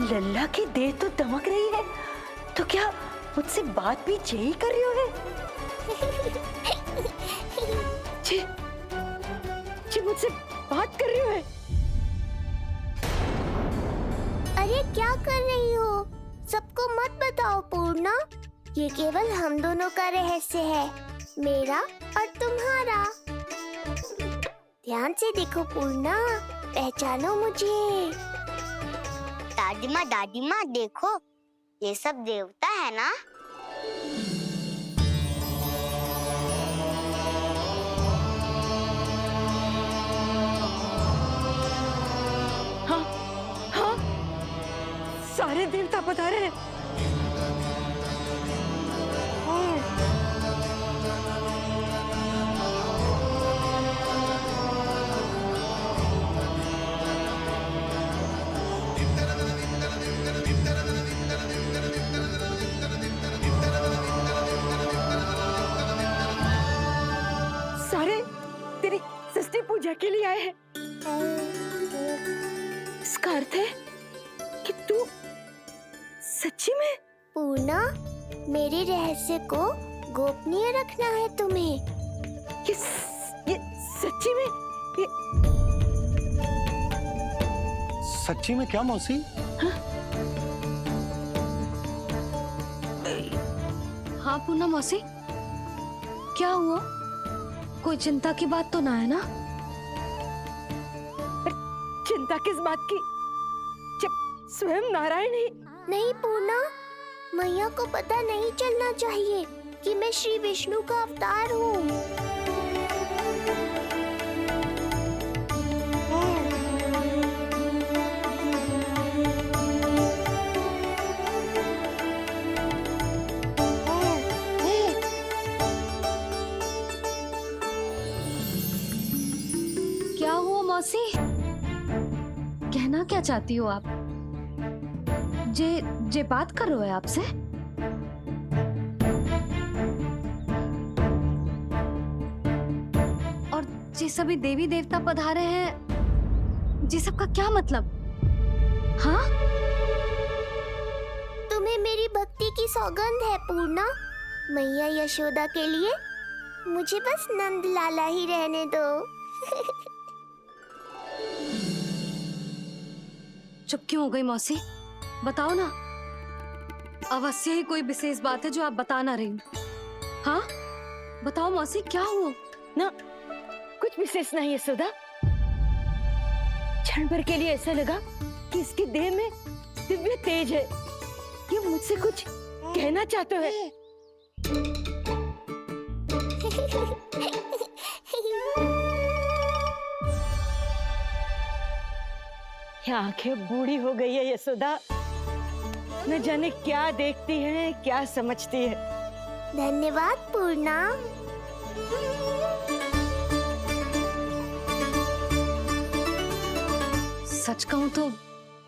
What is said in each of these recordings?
लल्ला की देह तो दमक रही है, तो क्या मुझसे बात भी यही कर रही हो? जी, जी मुझसे बात कर रही हो? अरे क्या कर रही हो? सबको मत बताओ पूर्णा, ये केवल हम दोनों का रहस्य है, मेरा और तुम्हारा। ध्यान से देखो पूर्णा, पहचानो मुझे। दादी माँ देखो, ये सब देवता है ना? हाँ, हाँ, सारे देवता पधारे हैं। सारे तेरी षष्ठी पूजा के लिए आए हैं। इसका अर्थ है कि तू सच्ची में? पूर्णा, मेरे रहस्य को गोपनीय रखना है तुम्हें। ये सच्ची में? सच्ची में क्या मौसी? हाँ पूनम मौसी, क्या हुआ? कोई चिंता की बात तो ना है ना? चिंता किस बात की, जब स्वयं नारायण ही। नहीं पूर्णा, मैया को पता नहीं चलना चाहिए कि मैं श्री विष्णु का अवतार हूँ। क्या हुआ मौसी? कहना क्या चाहती हो आप? जे बात कर रहे हो आपसे? और जे सभी देवी देवता पधारे हैं, जी सबका क्या मतलब? हाँ? तुम्हें मेरी भक्ति की सौगंध है पूर्णा। मैया यशोदा के लिए मुझे बस नंद लाला ही रहने दो। चुप क्यों हो गई मौसी? बताओ ना, अवश्य ही कोई विशेष बात है जो आप बता ना रही। हाँ बताओ मौसी, क्या हुआ? ना, कुछ विशेष नहीं है सुधा। क्षण भर के लिए ऐसा लगा कि इसके देह में दिव्य तेज है, ये मुझसे कुछ कहना चाहते हैं। ये आंखें बूढ़ी हो गई है यशोदा, न जाने क्या देखती है, क्या समझती है। धन्यवाद पूर्णा। सच कहूं तो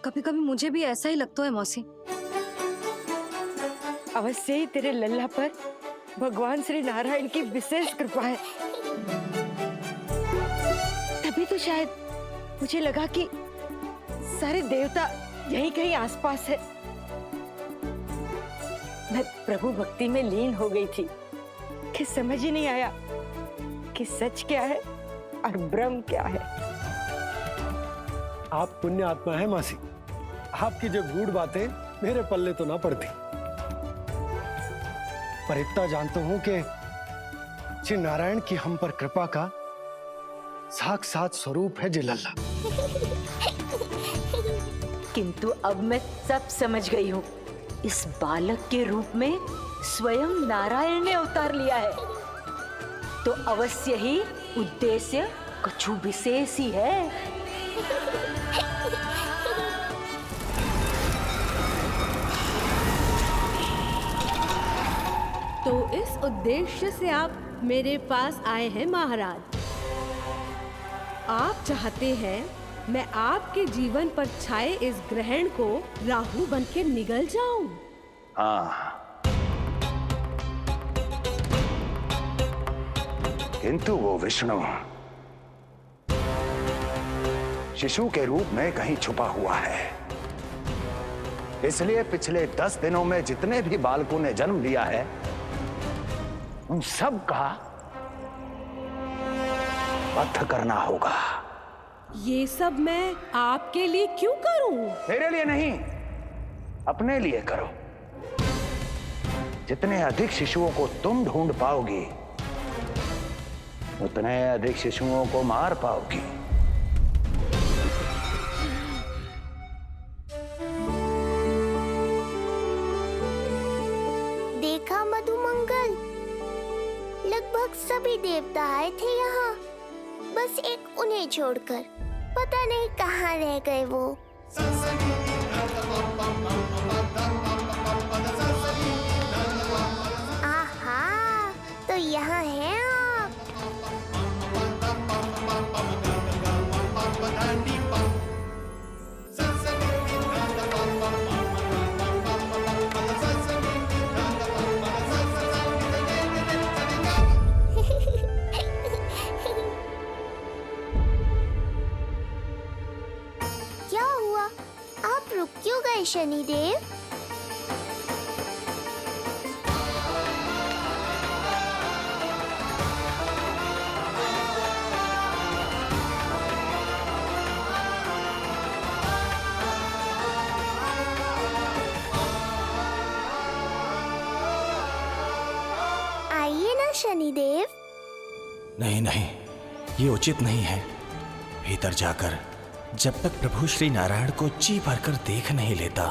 कभी कभी मुझे भी ऐसा ही लगता है मौसी। अवश्य ही तेरे लल्ला पर भगवान श्री नारायण की विशेष कृपा है। तभी तो शायद मुझे लगा कि सारे देवता यहीं कहीं आसपास है। मैं प्रभु भक्ति में लीन हो गई थी कि समझ ही नहीं आया कि सच क्या है और भ्रम क्या है। आप पुण्य आत्मा है मासी, आपकी जो गूढ़ बातें मेरे पल्ले तो ना पड़ती, पर इतना जानता हूं कि श्री नारायण की हम पर कृपा का साक्षात स्वरूप है जी लल्ला। किंतु अब मैं सब समझ गई हूँ। इस बालक के रूप में स्वयं नारायण ने अवतार लिया है, तो अवश्य ही उद्देश्य कछु विशेष ही है। तो इस उद्देश्य से आप मेरे पास आए हैं महाराज। आप चाहते हैं मैं आपके जीवन पर छाए इस ग्रहण को राहु बनके निगल जाऊं? हाँ, किंतु वो विष्णु शिशु के रूप में कहीं छुपा हुआ है। इसलिए पिछले 10 दिनों में जितने भी बालकों ने जन्म लिया है उन सब का वध करना होगा। ये सब मैं आपके लिए क्यों करूं? मेरे लिए नहीं, अपने लिए करो। जितने अधिक शिशुओं को तुम ढूंढ पाओगी उतने अधिक शिशुओं को मार पाओगी। देखा मधुमंगल, लगभग सभी देवता आए थे यहाँ, बस एक उन्हें छोड़कर। पता नहीं कहाँ रह गए वो। आहा, तो यहाँ हैं आप। क्या हुआ? आप रुक क्यों गए शनिदेव? आइए ना शनिदेव। नहीं नहीं, ये उचित नहीं है। भीतर जाकर जब तक प्रभु श्री नारायण को जी भरकर देख नहीं लेता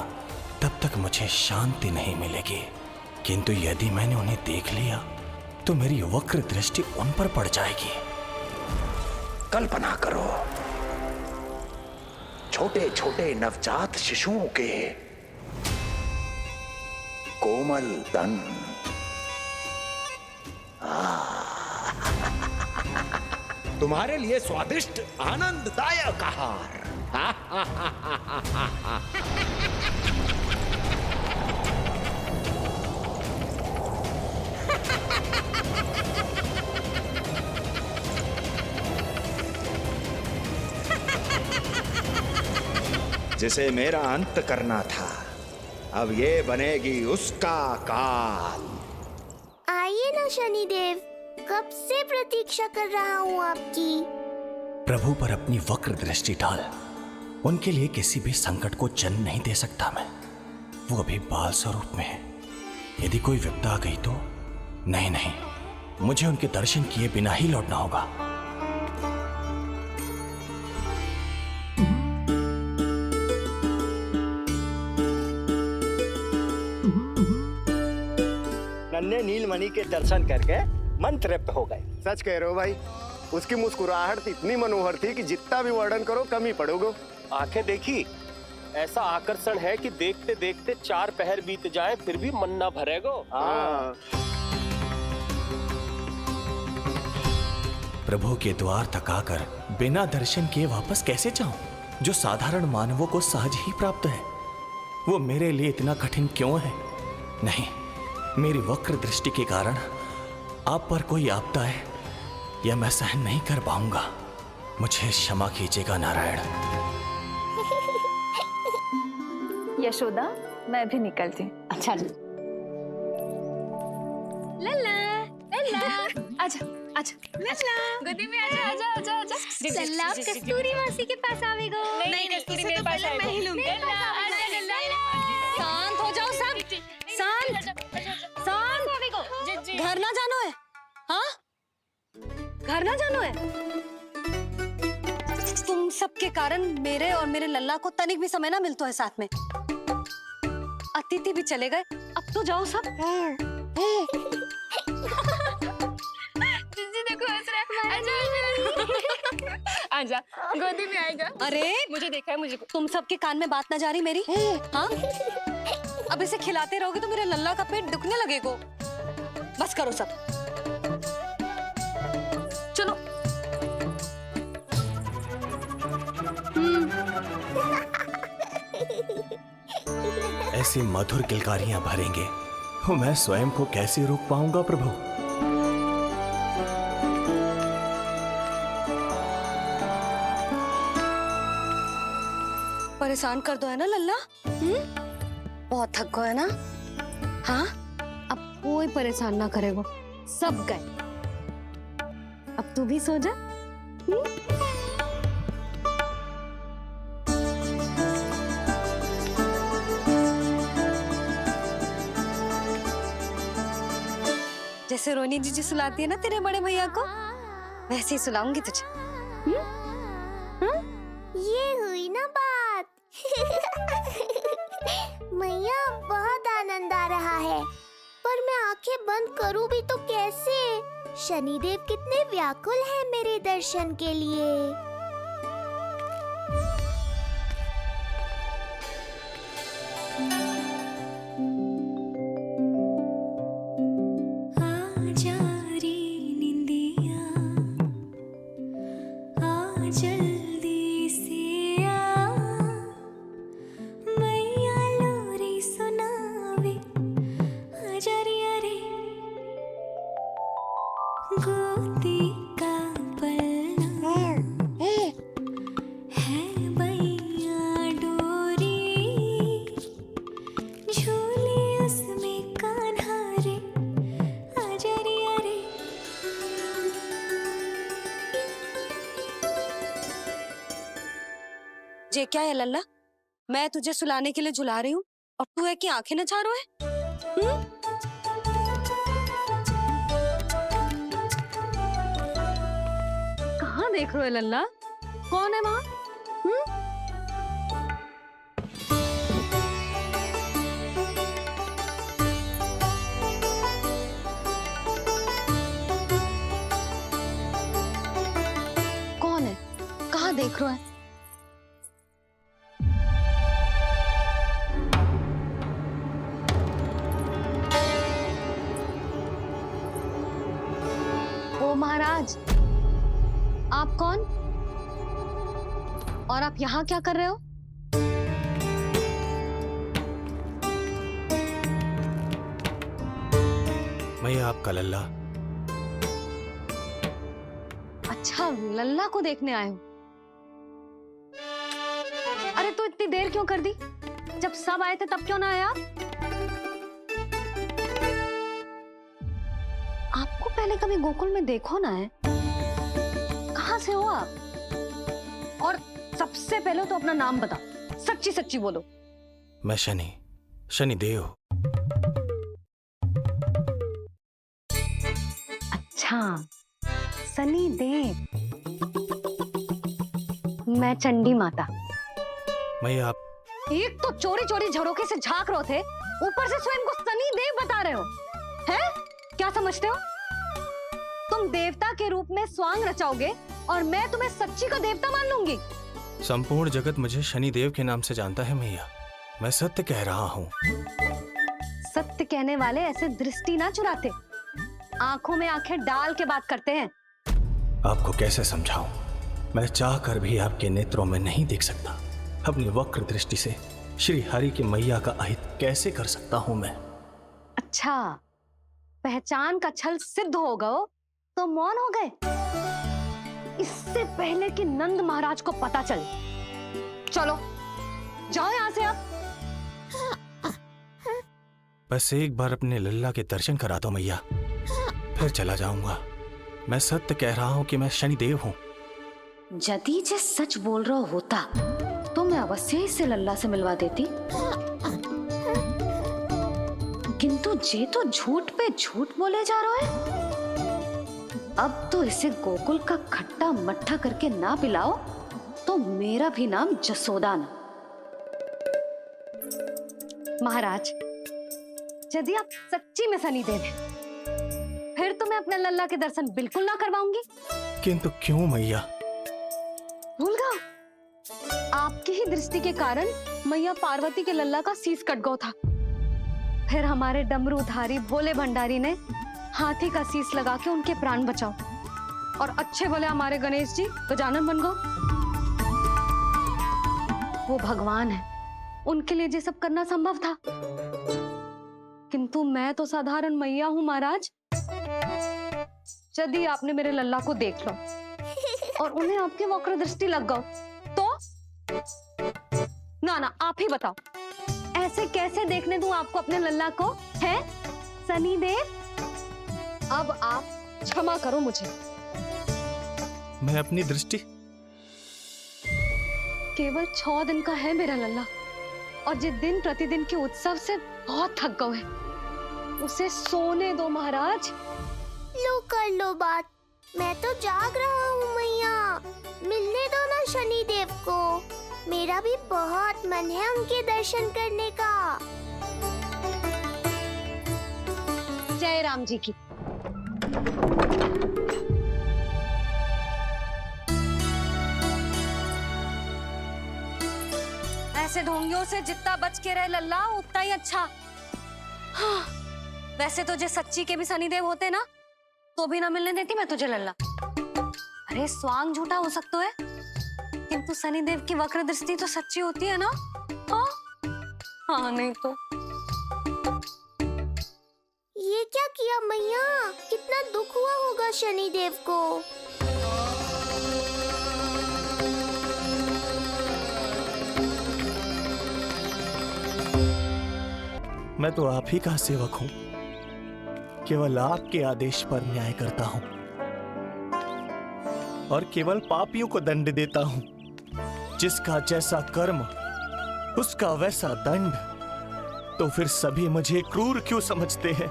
तब तक मुझे शांति नहीं मिलेगी। किंतु यदि मैंने उन्हें देख लिया तो मेरी वक्र दृष्टि उन पर पड़ जाएगी। कल्पना करो, छोटे छोटे नवजात शिशुओं के कोमल तन, तुम्हारे लिए स्वादिष्ट आनंददायक आहार। जिसे मेरा अंत करना था, अब ये बनेगी उसका काल। आइए ना शनिदेव, कब से प्रतीक्षा कर रहा हूँ आपकी। प्रभु पर अपनी वक्र दृष्टि डाल। उनके लिए किसी भी संकट को जन्म नहीं दे सकता मैं। वो अभी बाल स्वरूप में है। यदि कोई विपदा आ गई तो नहीं नहीं, मुझे उनके दर्शन किए बिना ही लौटना होगा। नन्हे नीलमणि के दर्शन करके मन तृप्त हो गए। सच कह रहे हो भाई, उसकी मुस्कुराहट इतनी मनोहर थी कि जितना भी वर्णन करो कम ही पड़ोगे। आंखें देखी, ऐसा आकर्षण है कि देखते देखते 4 पहर बीत जाए फिर भी मन ना भरेगो। प्रभु के द्वार तक आकर बिना दर्शन किए वापस कैसे जाऊं, जो साधारण मानवों को सहज ही प्राप्त है। वो मेरे लिए इतना कठिन क्यों है? नहीं, मेरी वक्र दृष्टि के कारण आप पर कोई आपदा है या मैं सहन नहीं कर पाऊंगा। मुझे क्षमा कीजिएगा नारायण। यशोदा, मैं भी निकलती। अच्छा जी। लल्ला लल्ला, आजा आजा लल्ला, गोदी में आजा आजा आजा आजा। लल्ला कस्तूरी मासी के पास आवेगो। नहीं कस्तूरी मेरे पास आएगा। मैं ही लूंगी। शांत हो जाओ सब, शांत शांत। घर ना जानो है? हाँ, घर ना जानो है? तुम सबके कारण मेरे और मेरे लल्ला को तनिक भी समय ना मिलता है साथ में। अतिथि भी चले गए, अब तो जाओ सब। जीजी देखो हंस रहा है। आजा आजा, गोदी में आएगा। अरे मुझे देखा है, मुझे तुम सबके कान में बात ना जा रही मेरी? हाँ, अब इसे खिलाते रहोगे तो मेरे लल्ला का पेट दुखने लगेगा। बस करो सब, चलो। ऐसी मधुर किलकारियां भरेंगे तो मैं स्वयं को कैसे रोक पाऊंगा प्रभु? परेशान कर दो है ना लल्ला? बहुत थक गए ना? हाँ, अब कोई परेशान ना करेगो, सब गए। अब तू भी सो जा। जैसे रोनी जीजी सुलाती है ना तेरे बड़े भैया को, वैसे ही सुलाऊंगी तुझे। ये हुई ना बात। मैया बहुत आनंद आ रहा है, पर मैं आंखें बंद करूं भी तो कैसे? शनिदेव कितने व्याकुल हैं मेरे दर्शन के लिए। ये क्या है लल्ला? मैं तुझे सुलाने के लिए झुला रही हूँ और तू है कि आंखें नचा रहा है? कहाँ देख रहे हो लल्ला? कौन है वहाँ? कौन है? कहाँ देख रहे हो? महाराज, आप कौन और आप यहाँ क्या कर रहे हो? मैं आपका लल्ला। अच्छा, लल्ला को देखने आए हो? अरे तो इतनी देर क्यों कर दी? जब सब आए थे तब क्यों ना आए आप? आपको पहले कभी गोकुल में देखो ना है? कहाँ से हो आप? और सबसे पहले तो अपना नाम बताओ, सच्ची सच्ची बोलो। मैं शनिदेव। अच्छा, शनिदेव। मैं चंडी माता। मैं आप एक तो चोरी चोरी झरोखे से झांक रहे थे, ऊपर से स्वयं को शनिदेव बता रहे हो, हैं? क्या समझते हो? तुम देवता के रूप में स्वांग रचाओगे और मैं तुम्हें सच्ची का देवता मान लूंगी। संपूर्ण जगत मुझे शनिदेव के नाम से जानता है मैया। मैं सत्य कह रहा हूँ। सत्य कहने वाले ऐसे दृष्टि ना चुराते, आंखों में आंखें डाल के बात करते हैं। आपको कैसे समझाऊं? मैं चाह कर भी आपके नेत्रों में नहीं देख सकता। अपनी वक्र दृष्टि से श्री हरि की मैया का अहित कैसे कर सकता हूं मैं? अच्छा, पहचान का छल सिद्ध हो गया तो मौन हो गए? इससे पहले कि नंद महाराज को पता चले। चलो जाओ यहां से आप। बस एक बार अपने लल्ला के दर्शन करा दो मैया, फिर चला जाऊंगा। मैं सत्य कह रहा हूं कि मैं शनिदेव हूं। यदि जे सच बोल रहा होता तो मैं अवश्य इसे लल्ला से मिलवा देती, किंतु जे तो झूठ पे झूठ बोले जा रहा है। अब तो इसे गोकुल का खट्टा मट्ठा करके ना पिलाओ तो मेरा भी नाम जसोदा ना। महाराज, यदि आप सच्ची में शनिदेव हैं, फिर तो मैं अपने लल्ला के दर्शन बिल्कुल ना करवाऊंगी। किंतु क्यों मैया? भूल गया? आपकी ही दृष्टि के कारण मैया पार्वती के लल्ला का शीश कट गया था। फिर हमारे डमरूधारी भोले भंडारी ने हाथी का शीश लगा के उनके प्राण बचाओ, और अच्छे भले हमारे गणेश जी गजानन बन गए। वो भगवान है, उनके लिए ये सब करना संभव था, किंतु मैं तो साधारण मैया हूं महाराज। यदि आपने मेरे लल्ला को देख लो और उन्हें आपकी वक्र दृष्टि लग गई तो? ना ना, आप ही बताओ, ऐसे कैसे देखने दूं आपको अपने लल्ला को, है सनी देव? अब आप क्षमा करो मुझे। मैं अपनी दृष्टि केवल 6 दिन का है मेरा लल्ला, और जिस दिन प्रतिदिन के उत्सव से बहुत थक गए, उसे सोने दो महाराज। लो कर लो बात, मैं तो जाग रहा हूँ मैया। मिलने दो ना शनि देव को, मेरा भी बहुत मन है उनके दर्शन करने का। जय राम जी की। ऐसे ढोंगियों से जितना बच के रहे लल्ला उतना ही अच्छा। हाँ, वैसे तो जे सच्ची के भी शनिदेव होते ना तो भी ना मिलने देती मैं तुझे लल्ला। अरे स्वांग झूठा हो सकता है, किंतु शनिदेव की वक्र दृष्टि तो सच्ची होती है ना। हाँ हाँ, नहीं तो ये क्या किया मैया? कितना दुख हुआ होगा शनि देव को। मैं तो आप ही का सेवक हूं, केवल आपके आदेश पर न्याय करता हूं और केवल पापियों को दंड देता हूं। जिसका जैसा कर्म उसका वैसा दंड। तो फिर सभी मुझे क्रूर क्यों समझते हैं?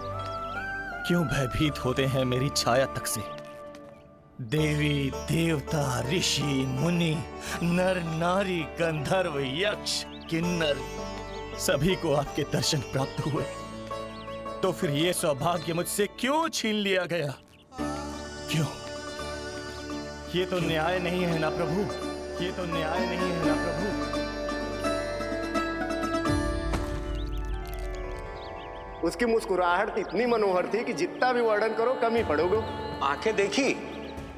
क्यों भयभीत होते हैं मेरी छाया तक से? देवी देवता ऋषि मुनि नर नारी गंधर्व यक्ष किन्नर सभी को आपके दर्शन प्राप्त हुए, तो फिर ये सौभाग्य मुझसे क्यों छीन लिया गया? क्यों? ये तो न्याय नहीं है ना प्रभु, ये तो न्याय नहीं है ना प्रभु। उसकी मुस्कुराहट इतनी मनोहर थी कि जितना भी वर्णन करो कम ही पड़ोगे। आंखें देखी,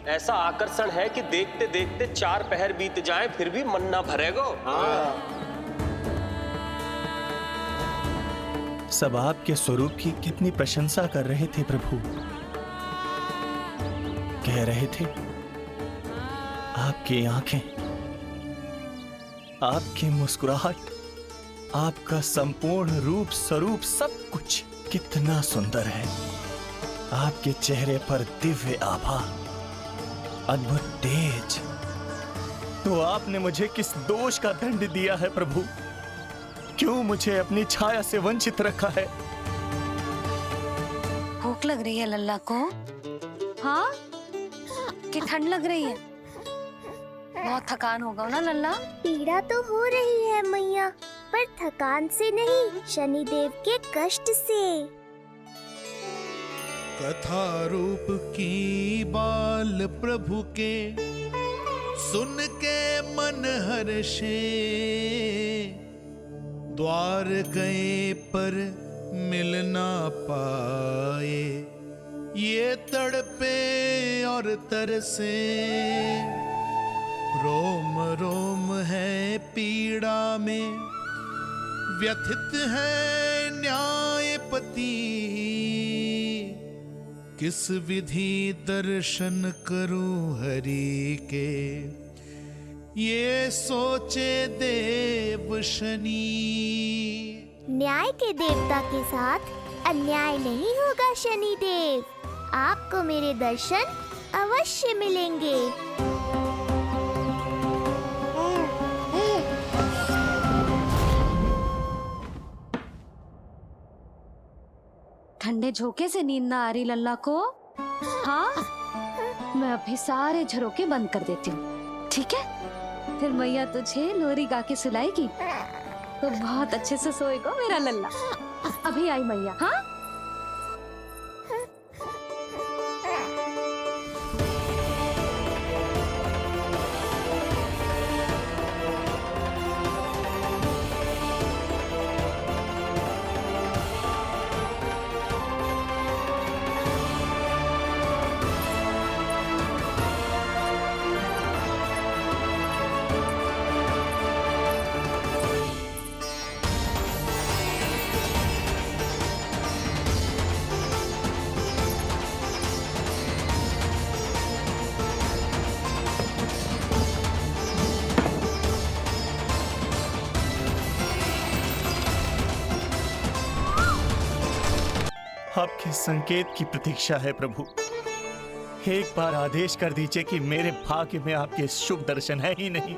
ऐसा आकर्षण है कि देखते देखते 4 पहर बीत जाए फिर भी मन ना भरेगा। हाँ। सब आपके स्वरूप की कितनी प्रशंसा कर रहे थे प्रभु। कह रहे थे आपकी आंखें, आपकी मुस्कुराहट, आपका संपूर्ण रूप स्वरूप सब कुछ कितना सुंदर है। आपके चेहरे पर दिव्य आभा, अद्भुत तेज। तो आपने मुझे किस दोष का दंड दिया है प्रभु? क्यों मुझे अपनी छाया से वंचित रखा है? भूख लग रही है लल्ला को? हाँ, कि ठंड लग रही है? बहुत थकान होगा ना लल्ला? पीड़ा तो हो रही है मैया, पर थकान से नहीं, शनि देव के कष्ट से। कथा रूप की बाल प्रभु के सुन के मन हर्षे, द्वार गए पर मिल ना पाए, ये तड़पे और तरसे, रोम रोम है पीड़ा में, व्यथित है न्यायपति, किस विधि दर्शन करूं हरि के, ये सोचे देव शनि। न्याय के देवता के साथ अन्याय नहीं होगा शनि देव, आपको मेरे दर्शन अवश्य मिलेंगे। ठंडे झोंके से नींद ना आ रही लल्ला को? हाँ, मैं अभी सारे झरोके बंद कर देती हूँ, ठीक है? फिर मैया तुझे लोरी गा के सुलाएगी तो बहुत अच्छे से सोएगा मेरा लल्ला। अभी आई मैया। हाँ, आपके संकेत की प्रतीक्षा है प्रभु। एक बार आदेश कर दीजिए कि मेरे भाग्य में आपके शुभ दर्शन है ही नहीं,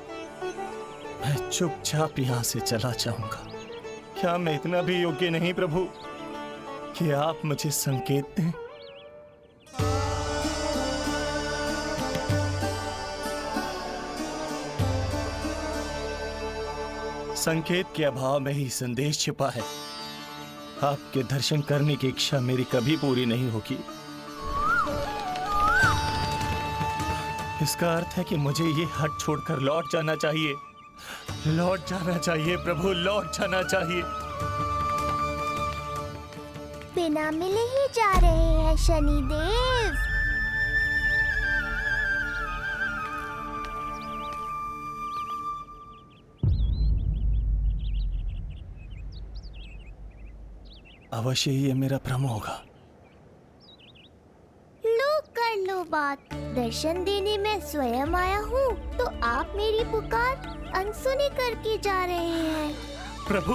मैं चुपचाप यहां से चला जाऊंगा। क्या मैं इतना भी योग्य नहीं प्रभु कि आप मुझे संकेत दें? संकेत के अभाव में ही संदेश छिपा है। आपके दर्शन करने की इच्छा मेरी कभी पूरी नहीं होगी। इसका अर्थ है कि मुझे ये हट छोड़कर लौट जाना चाहिए। लौट जाना चाहिए प्रभु, लौट जाना चाहिए। बिना मिले ही जा रहे हैं शनिदेव। अवश्य ही ये मेरा भ्रम होगा। लो कर लो बात। दर्शन देने मैं स्वयं आया हूँ तो आप मेरी पुकार अनसुनी करके जा रहे हैं। प्रभु,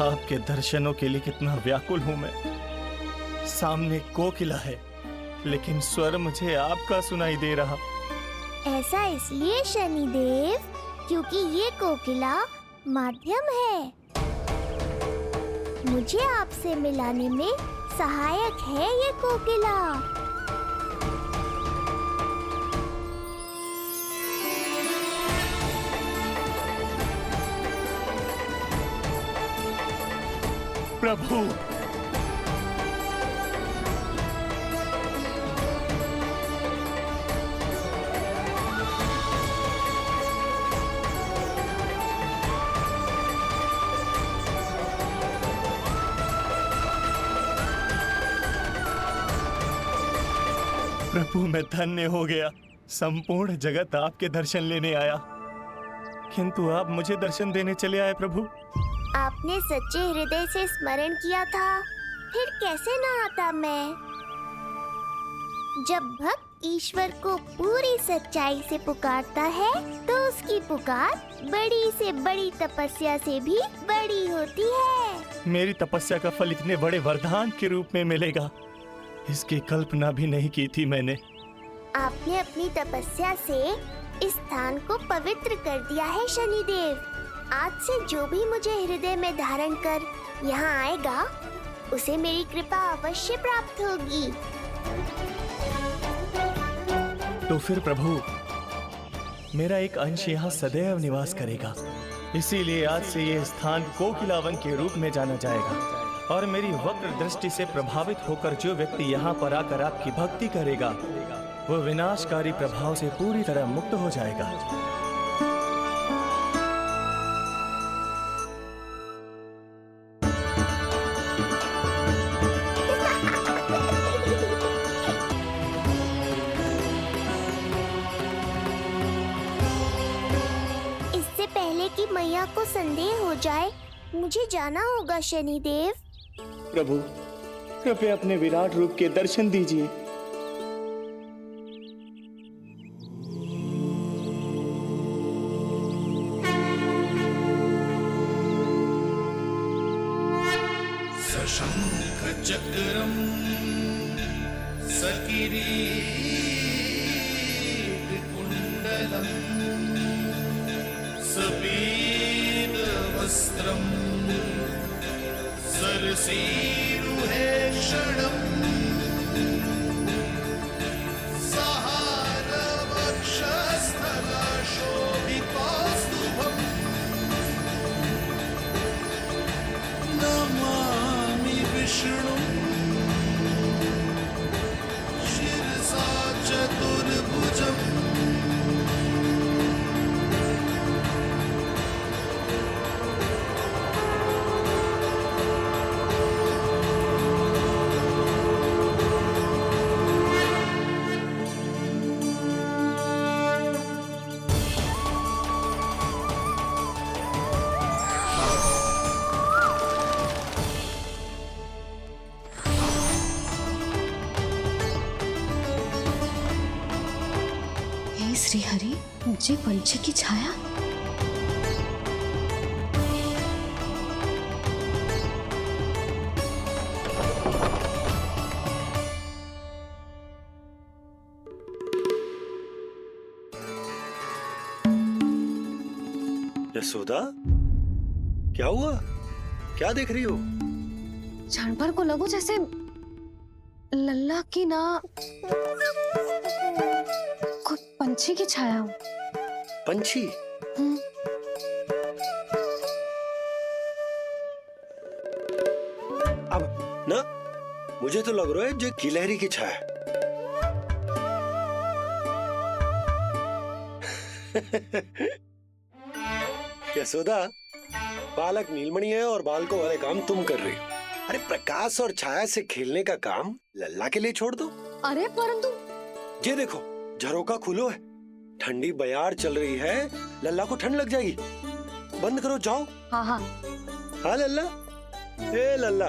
आपके दर्शनों के लिए कितना व्याकुल हूं मैं। सामने कोकिला है लेकिन स्वर मुझे आपका सुनाई दे रहा। ऐसा इसलिए शनिदेव क्योंकि ये कोकिला माध्यम है। मुझे आपसे मिलाने में सहायक है ये कोकिला। प्रभु, प्रभु मैं धन्य हो गया। संपूर्ण जगत आपके दर्शन लेने आया, किंतु आप मुझे दर्शन देने चले आए प्रभु। आपने सच्चे हृदय से स्मरण किया था, फिर कैसे ना आता मैं। जब भक्त ईश्वर को पूरी सच्चाई से पुकारता है तो उसकी पुकार बड़ी से बड़ी तपस्या से भी बड़ी होती है। मेरी तपस्या का फल इतने बड़े वरदान के रूप में मिलेगा, इसकी कल्पना भी नहीं की थी मैंने। आपने अपनी तपस्या से इस स्थान को पवित्र कर दिया है शनिदेव। आज से जो भी मुझे हृदय में धारण कर यहाँ आएगा उसे मेरी कृपा अवश्य प्राप्त होगी। तो फिर प्रभु, मेरा एक अंश यहाँ सदैव निवास करेगा। इसीलिए आज से ये स्थान कोकिलावन के रूप में जाना जाएगा और मेरी वक्र दृष्टि से प्रभावित होकर जो व्यक्ति यहाँ पर आकर आपकी भक्ति करेगा वो विनाशकारी प्रभाव से पूरी तरह मुक्त हो जाएगा। इससे पहले कि मैया को संदेह हो जाए मुझे जाना होगा शनिदेव। प्रभु, कृपया अपने विराट रूप के दर्शन दीजिए। सशंख चक्रम सकिरीट कुंडलम सपीत वस्त्रम सरसीरुहेक्षणम् सहारवक्षस्थलशोभितौस्तुभम् नमामि विष्णुं शिरसा चतुर्भुजम्। श्री हरि, मुझे पंछी की छाया। यशोदा, क्या हुआ? क्या देख रही हो? क्षण भर को लगो जैसे लल्ला की ना कोई पंछी की छाया हो। पंछी? अब ना मुझे तो लग रहा है जो गिलहरी की छाया। यशोदा, बालक नीलमणि है और बालकों वाले काम तुम कर रही हो। अरे प्रकाश और छाया से खेलने का काम लल्ला के लिए छोड़ दो। अरे परंतु ये देखो, झरोका खुलो है, ठंडी बयार चल रही है, लल्ला को ठंड लग जाएगी। बंद करो, जाओ। हाँ हाँ हाँ लल्ला, ए लल्ला।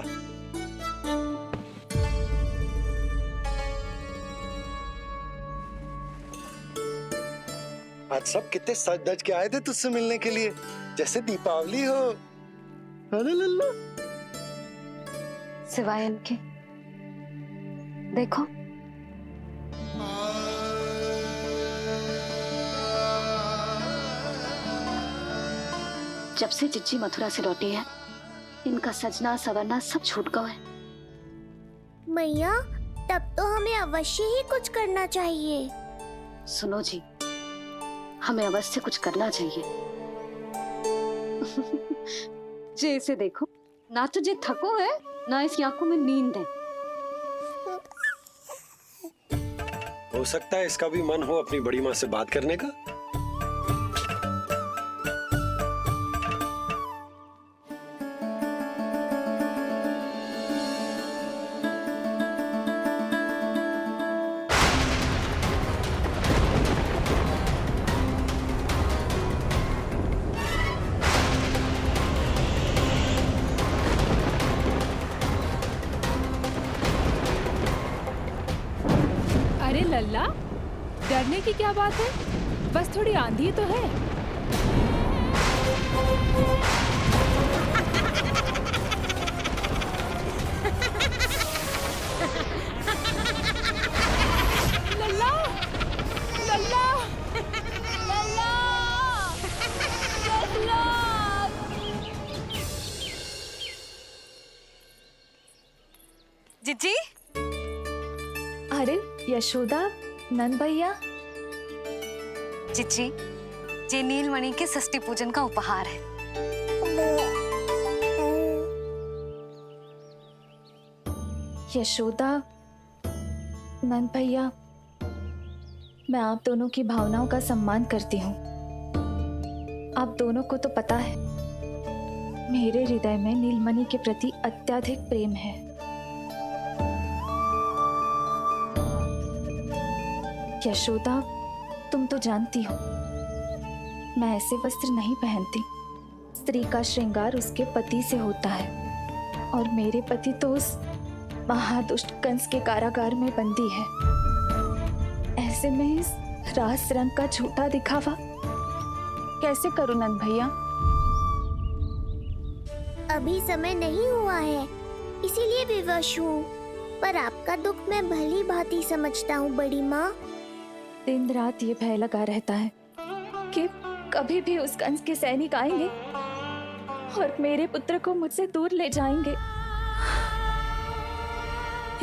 आज सब कितने सज धज के आए थे तुझसे मिलने के लिए, जैसे दीपावली हो। अरे लल्ला, सिवाय इनके देखो। जब से चिच्ची मथुरा से लौटी है, इनका सजना सवरना सब छूट गया है। मैया, तब तो हमें अवश्य ही कुछ करना चाहिए। सुनो जी, हमें अवश्य कुछ करना चाहिए। जे इसे देखो, ना तो जे थको है, ना इसकी आंखों में नींद है। हो सकता है इसका भी मन हो अपनी बड़ी माँ से बात करने का। अरे लल्ला, डरने की क्या बात है? बस थोड़ी आंधी तो है। लल्ला, लल्ला, लल्ला, लल्ला। जिज्जी, अरे यशोदा, नंद भैया। चिच्ची, ये नीलमणि के षष्ठी पूजन का उपहार है। यशोदा, नंद भैया, मैं आप दोनों की भावनाओं का सम्मान करती हूँ। आप दोनों को तो पता है, मेरे हृदय में नीलमणि के प्रति अत्यधिक प्रेम है। यशोदा, तुम तो जानती हो, मैं ऐसे वस्त्र नहीं पहनती। स्त्री का श्रृंगार उसके पति से होता है, और मेरे पति तो उस महादुष्ट कंस के कारागार में बंदी है। ऐसे में इस रास रंग का झूठा दिखावा कैसे करूं नंद भैया? अभी समय नहीं हुआ है, इसीलिए विवश हूँ। पर आपका दुख मैं भली भांति समझता हूँ बड़ी माँ। दिन रात ये भय लगा रहता है कि कभी भी उस कंस के सैनिक आएंगे और मेरे पुत्र को मुझसे दूर ले जाएंगे।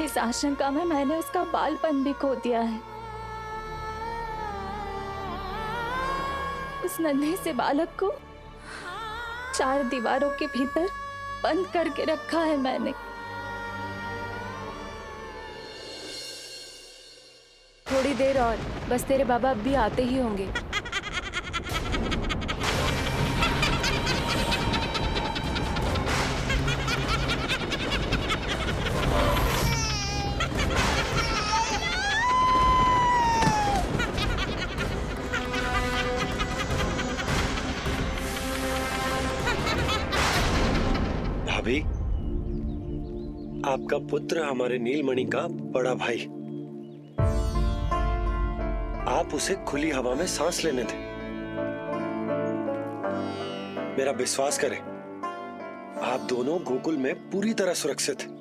इस आशंका में मैंने उसका बालपन भी खो दिया है। उस नन्हे से बालक को 4 दीवारों के भीतर बंद करके रखा है मैंने। थोड़ी देर और, बस तेरे बाबा अब भी आते ही होंगे। भाभी, आपका पुत्र हमारे नीलमणि का बड़ा भाई। आप उसे खुली हवा में सांस लेने दें। मेरा विश्वास करें, आप दोनों गोकुल में पूरी तरह सुरक्षित हैं।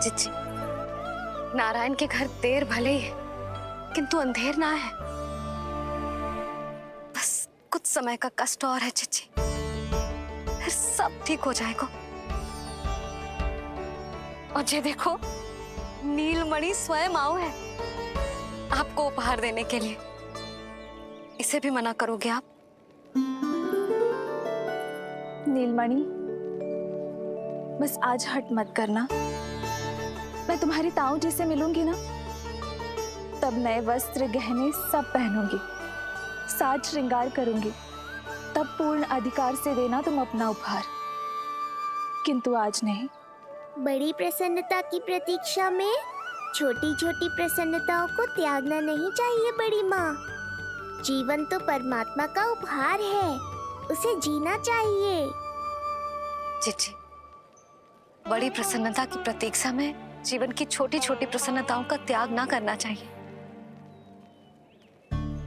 चिच्ची, नारायण के घर देर भले ही है, किंतु अंधेर ना है। बस कुछ समय का कष्ट और है चिच्ची, फिर सब ठीक हो जाएगा। और ये देखो, नीलमणि स्वयं आओ है आपको उपहार देने के लिए। इसे भी मना करोगे आप? नीलमणि, बस आज हट मत करना। मैं तुम्हारी ताऊ जी से मिलूंगी ना, तब नए वस्त्र गहने सब पहनूंगी, साज श्रृंगार करूंगी, तब पूर्ण अधिकार से देना तुम अपना उपहार, किंतु आज नहीं। बड़ी प्रसन्नता की प्रतीक्षा में छोटी छोटी प्रसन्नताओं को त्यागना नहीं चाहिए बड़ी माँ। जीवन तो परमात्मा का उपहार है, उसे जीना चाहिए। चिच्ची, बड़ी प्रसन्नता की प्रतीक्षा में जीवन की छोटी छोटी प्रसन्नताओं का त्याग ना करना चाहिए।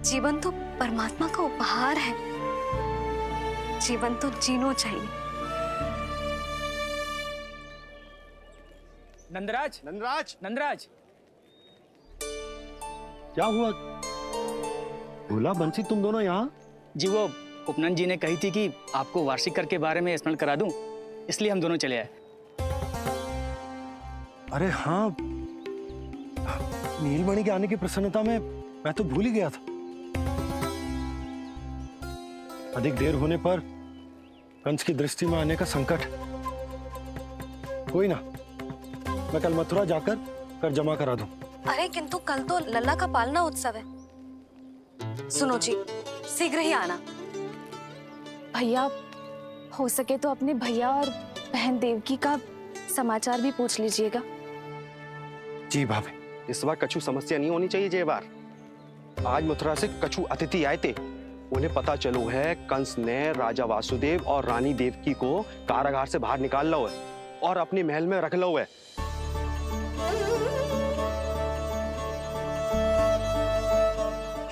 जीवन तो परमात्मा का उपहार है, जीवन तो जीना चाहिए। नंदराज, नंदराज, नंदराज, क्या हुआ? भोला, बंसी, तुम दोनों यहाँ? जी वो उपनंद जी ने कही थी कि आपको वार्षिक कर के बारे में स्मरण करा दूं, इसलिए हम दोनों चले आए। अरे हाँ, नीलमणि के आने की प्रसन्नता में मैं तो भूल ही गया था। अधिक देर होने पर कंस की दृष्टि में आने का संकट। कोई ना, मैं कल मथुरा जाकर कर जमा करा दूं। अरे किंतु कल तो लल्ला का पालना उत्सव है। सुनो जी, शीघ्र ही आना। भैया, हो सके तो अपने भैया और बहन देवकी का समाचार भी पूछ लीजिएगा। जी भाभी। इस बार कछु समस्या नहीं होनी चाहिए। ये बार आज मथुरा से कछु अतिथि आए थे, उन्हें पता चलो है कंस ने राजा वासुदेव और रानी देवकी को कारागार से बाहर निकाल लो है और अपने महल में रख लो है।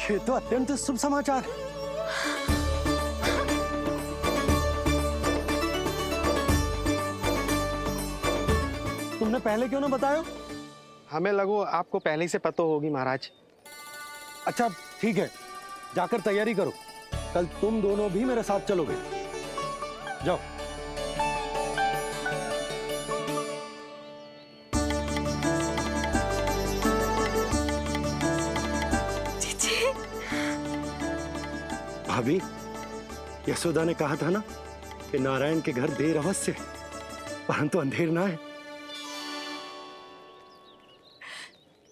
ये तो अत्यंत शुभ समाचार है। तुमने पहले क्यों ना बताया? हमें लगो आपको पहले से पता होगी महाराज। अच्छा ठीक है, जाकर तैयारी करो, कल तुम दोनों भी मेरे साथ चलोगे। जाओ। भाभी, यशोदा ने कहा था ना कि नारायण के घर देर अवश्य है, परंतु अंधेर ना है।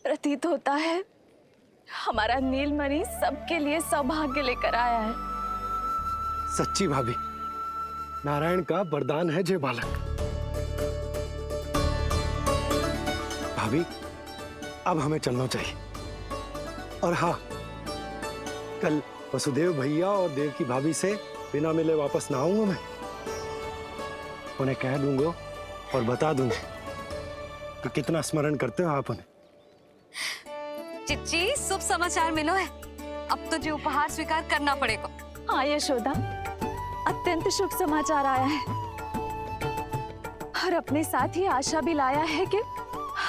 प्रतीत होता है हमारा नीलमणि सबके लिए सौभाग्य लेकर आया है। सच्ची भाभी, नारायण का वरदान है जे बालक। भाभी, अब हमें चलना चाहिए। और हाँ, कल वसुदेव भैया और देवकी भाभी से बिना मिले वापस ना आऊंगा मैं। उन्हें कह दूंगा और बता दूंगा कि कितना स्मरण करते हो आप उन्हें। चिच्ची, शुभ समाचार मिलो है। अब तो जो उपहार स्वीकार करना पड़ेगा। हाँ यशोदा, अत्यंत शुभ समाचार आया है और अपने साथ ही आशा भी लाया है कि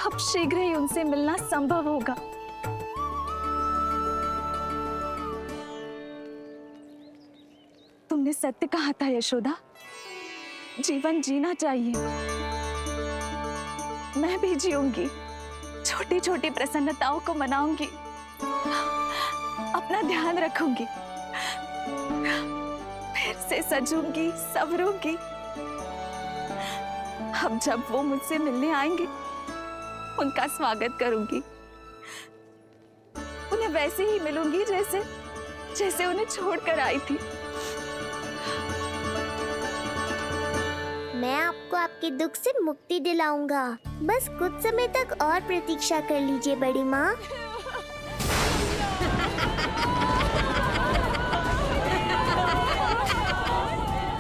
अब शीघ्र ही उनसे मिलना संभव होगा। तुमने सत्य कहा था यशोदा, जीवन जीना चाहिए। मैं भी जीऊंगी, छोटी छोटी प्रसन्नताओं को मनाऊंगी, अपना ध्यान रखूंगी, फिर से सजूंगी, संवरूंगी। अब जब वो मुझसे मिलने आएंगे, उनका स्वागत करूंगी, उन्हें वैसे ही मिलूंगी जैसे जैसे उन्हें छोड़कर आई थी। मैं आपको आपके दुख से मुक्ति दिलाऊंगा। बस कुछ समय तक और प्रतीक्षा कर लीजिए बड़ी माँ।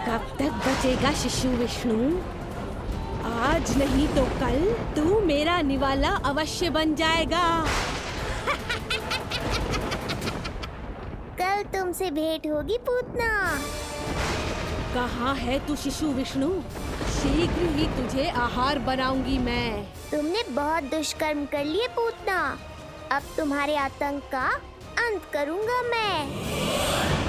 कब तक बचेगा शिशु विष्णु? आज नहीं तो कल तू मेरा निवाला अवश्य बन जाएगा। कल तुमसे भेंट होगी पूतना। कहाँ है तू शिशु विष्णु? शीघ्र ही तुझे आहार बनाऊंगी मैं। तुमने बहुत दुष्कर्म कर लिए पूतना। अब तुम्हारे आतंक का अंत करूंगा मैं।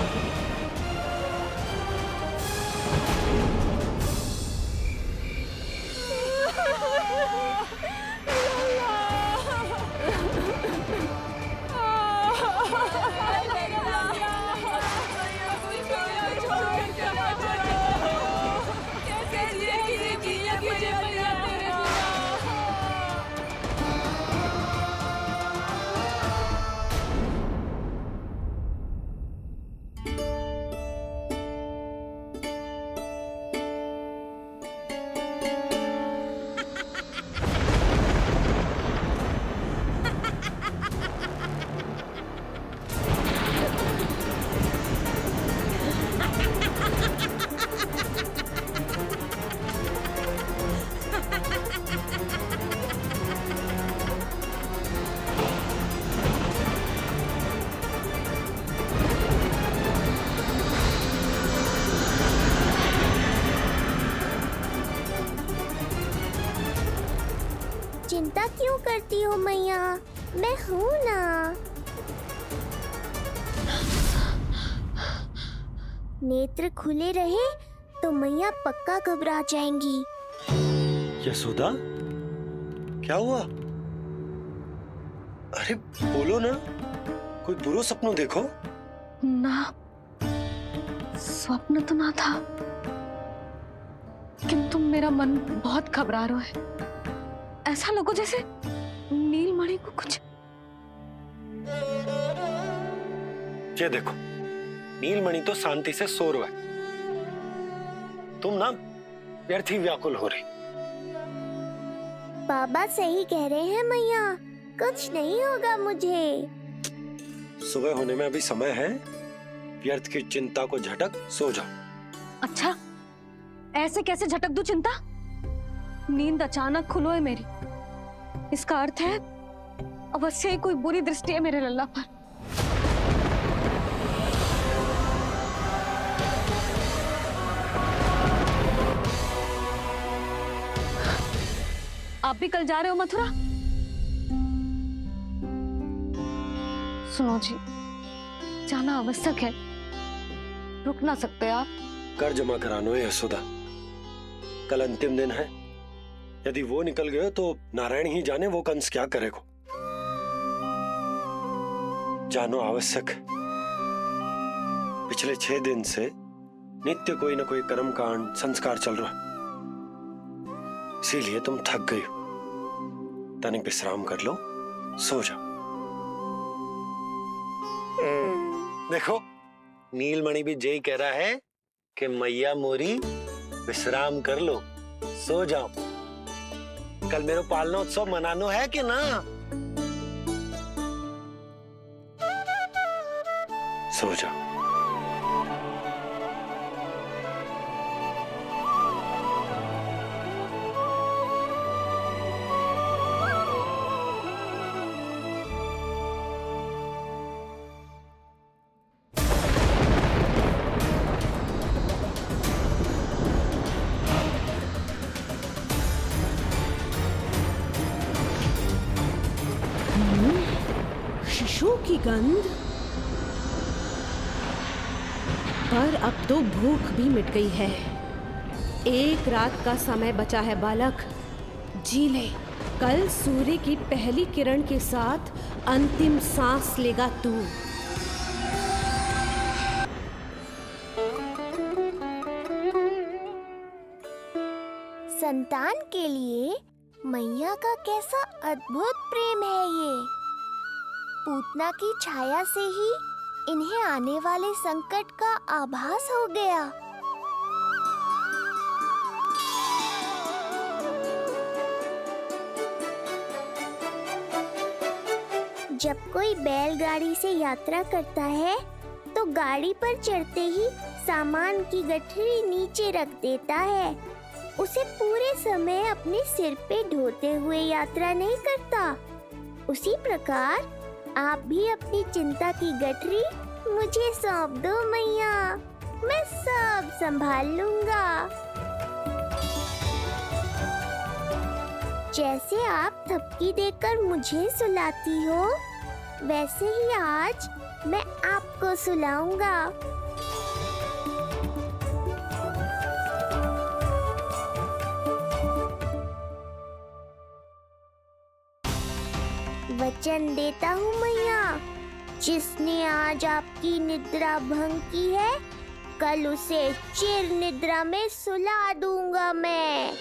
चिंता क्यों करती हो मैया? मैं हूँ ना। नेत्र खुले रहे तो मैया पक्का घबरा जाएंगी। यशोदा, क्या हुआ? अरे बोलो ना, कोई बुरा सपना देखो। ना, स्वप्न तो ना था, किंतु मेरा मन बहुत घबरा रहा है। ऐसा लगो जैसे नीलमणि को कुछ। ये देखो, नीलमणि तो शांति से सो रहा है, तुम ना व्यर्थ ही व्याकुल हो रही। बाबा सही कह रहे हैं मैया, कुछ नहीं होगा मुझे। सुबह होने में अभी समय है, व्यर्थ की चिंता को झटक सो जाओ। अच्छा, ऐसे कैसे झटक दूं चिंता? नींद अचानक खुलो है मेरी, इसका अर्थ है अवश्य ही कोई बुरी दृष्टि है मेरे लल्ला पर। आप भी कल जा रहे हो मथुरा? सुनो जी, जाना आवश्यक है, रुक ना सकते आप? कर जमा करानो है यशोदा, कल अंतिम दिन है। यदि वो निकल गए तो नारायण ही जाने वो कंस क्या करेगा। जानो आवश्यक। पिछले 6 दिन से नित्य कोई न कोई कर्म कांड संस्कार चल रहा है, इसीलिए तुम थक गई हो। तनिक विश्राम कर लो, सो जाओ। देखो, नीलमणि भी जय कह रहा है कि मैया मोरी विश्राम कर लो, सो जाओ। कल मेरा पालना उत्सव मनानो है कि ना? सो जाओ। शिशु की गंध। पर अब तो भूख भी मिट गई है। एक रात का समय बचा है बालक, जी ले। कल सूर्य की पहली किरण के साथ अंतिम सांस लेगा तू। संतान के लिए मैया का कैसा अद्भुत प्रेम है ये। पूतना की छाया से ही इन्हें आने वाले संकट का आभास हो गया। जब कोई बैलगाड़ी से यात्रा करता है तो गाड़ी पर चढ़ते ही सामान की गठरी नीचे रख देता है, उसे पूरे समय अपने सिर पे ढोते हुए यात्रा नहीं करता। उसी प्रकार आप भी अपनी चिंता की गठरी मुझे सौंप दो मैया, मैं सब संभाल लूंगा। जैसे आप थपकी देकर मुझे सुलाती हो, वैसे ही आज मैं आपको सुलाऊंगा। वचन देता हूँ मैया, जिसने आज आपकी निद्रा भंग की है, कल उसे चिर निद्रा में सुला दूंगा मैं।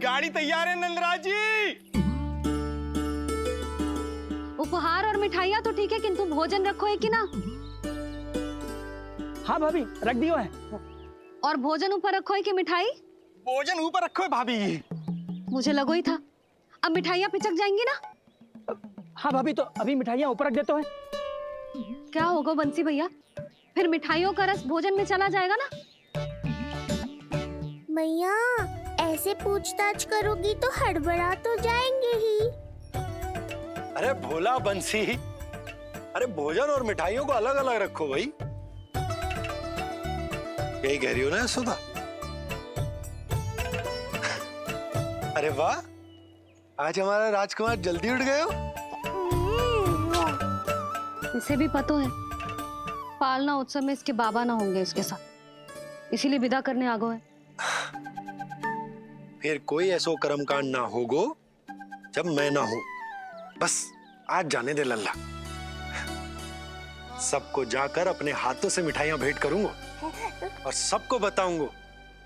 गाड़ी तैयार है नंदराज जी। उपहार और मिठाइयाँ तो ठीक है, किंतु भोजन रखो है कि ना? हाँ भाभी, रख दियो है। और भोजन ऊपर रखो है कि मिठाई? भोजन ऊपर रखो है भाभी। मुझे लगो ही था, अब मिठाइयाँ पिचक जाएंगी ना? हाँ भाभी, तो अभी मिठाइयाँ ऊपर रख देते हैं। क्या होगा बंसी भैया, फिर मिठाइयों का रस भोजन में चला जाएगा ना? मैया, ऐसे पूछताछ करोगी तो हड़बड़ा तो जाएंगे ही। अरे भोला बंसी, अरे भोजन और मिठाइयों को अलग अलग रखो भाई। यही कह रही हो ना यशोदा? अरे वाह, आज हमारा राजकुमार जल्दी उठ गए हो। इसे भी पता है पालना उत्सव में इसके बाबा ना होंगे इसके साथ, इसीलिए विदा करने आ गए। फिर कोई ऐसो कर्मकांड ना होगो जब मैं ना हूं। बस आज जाने दे लल्ला, सबको जाकर अपने हाथों से मिठाइयां भेंट करूंगा और सबको बताऊंगा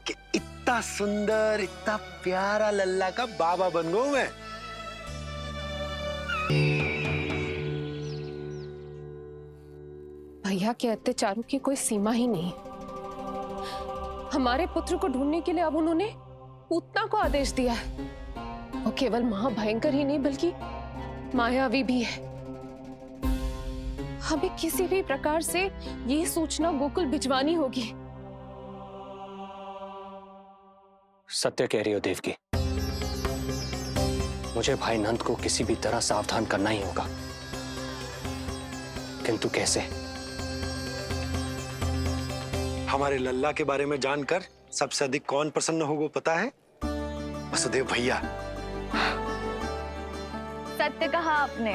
कि इतना सुंदर, इतना प्यारा लल्ला का बाबा बन गया मैं। भैया के अत्याचारों की कोई सीमा ही नहीं। हमारे पुत्र को ढूंढने के लिए अब उन्होंने पूतना को आदेश दिया है। वो केवल महाभयंकर ही नहीं बल्कि मायावी भी है। हमें किसी भी प्रकार से ये सूचना गोकुल भिजवानी होगी। सत्य कह रही हो देवकी, मुझे भाई नंद को किसी भी तरह सावधान करना ही होगा, किंतु कैसे? हमारे लल्ला के बारे में जानकर सबसे अधिक कौन प्रसन्न होगा पता है? वसुदेव भैया। सत्य कहा आपने।